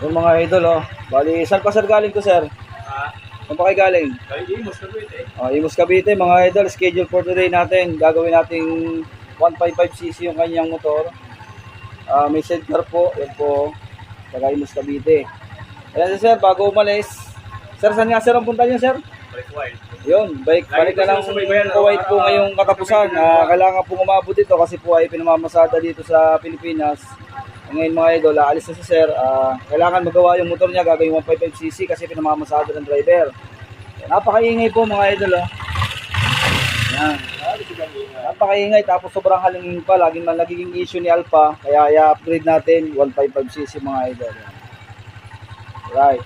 Yung mga idol, oh. Bali, saan pa sir galing to, sir? Saan pa kayo galing? Imus Cavite. Imus Cavite, mga idol. Schedule for today natin. Gagawin nating 155cc yung kanyang motor. May sidecar po. Yan po. Taga Imus Cavite. Ayan sir, bago umalis. Sir, saan nga sir ang punta niyo, sir? Yun, balik na lang Kuwait po ngayong katapusan. Kailangan po umabot dito kasi po ay pinamamasada dito sa Pilipinas. Ngayon mga idol, aalis na si sir. Kailangan magawa yung motor niya, gagawin 155cc kasi pinamamasada ng driver. Napakaingay po mga idol. Yan. Napakaingay, tapos sobrang halingin pa. Nagiging issue ni Alpha, kaya i-upgrade natin 155cc mga idol. Yan. Right.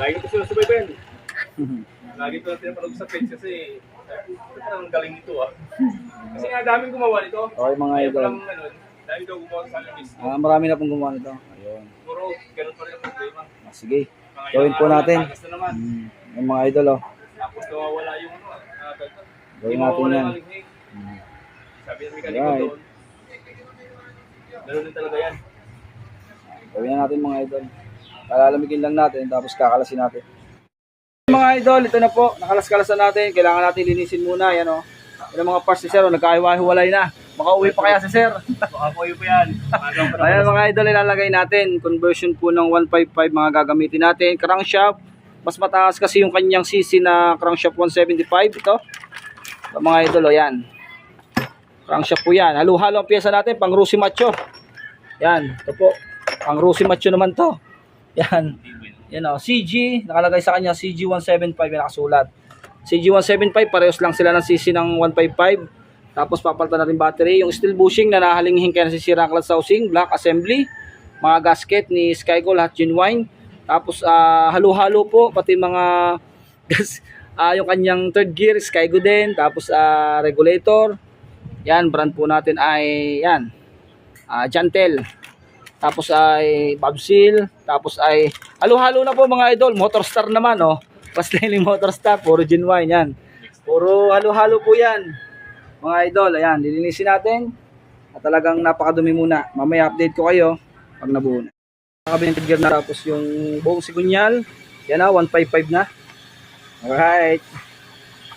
Lagi ko sila subaybayan. Lagi ko natin napanood sa page kasi parang galing nito Kasi nga daming gumawa nito. Okay mga idol. Dami daw gumawa sa amin. Marami na pong gumawa nito. Ayun. Puro ganun pa rin ang problema. Sige. Gawin po natin. Yung mga idol Tapos nawawala yung gawin natin yan. Sabi ng mekaniko doon. Ganun din talaga yan. Gawin na natin mga idol. Palalamigin lang natin tapos kakalasin natin. Mga idol, ito na po. Nakalas-kalasan natin. Kailangan natin linisin muna. Yan yung mga parts ni sir. Nagkahiwa-hiwalay na. Makauwi pa kaya si sir. Makauwi pa yan. Ayan mga idol, ilalagay natin. Conversion po ng 155 mga gagamitin natin. Crankshaft. Mas mataas kasi yung kanyang CC na crankshaft 175. Ito. Mga idol, yan. Crankshaft po yan. Halo-halo ang pyesa natin. Pang Rusi Macho. Yan. Ito po. Pang Rusi Macho naman to. Yan. Yan CG. Nakalagay sa kanya CG 175 yung nakasulat. CG 175. Parehos lang sila ng CC ng 155. Tapos papalitan natin battery. Yung steel bushing na nahalinghin kaya nasisira ang clutch housing. Black assembly. Mga gasket ni Skygo. Lahat genuine. Tapos halo-halo po. Pati mga yung kanyang third gear. Skygo din. Tapos regulator. Yan. Brand po natin ay yan. Jantel. Tapos ay Babsil. Tapos ay halo-halo na po mga idol. Motorstar naman Pastelli Motorstar. Puro genuine yan. Puro halo-halo po yan. Mga idol, ayan, lilinisin natin. At talagang napakadumi muna. Mamaya update ko kayo pag nabuo na. Nakabinted gear na tapos yung buong sigunyal. Yan 155 na. Alright.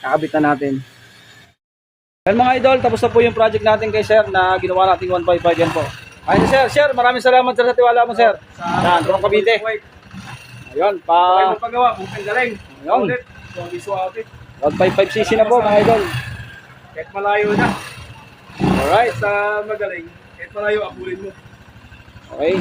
Nakabit na natin. Yan mga idol, tapos na po yung project natin kay sir na ginawa natin 155 yan po. Ayun sir, maraming salamat sir sa tiwala mo sir. Yan, Turong Cavite. Ayun, Kaya magpagawa, bukang galing. Ayun. 155cc na po mga idol. Kahit malayo na. Alright. Sa magaling, kahit malayo, apurin mo. Okay.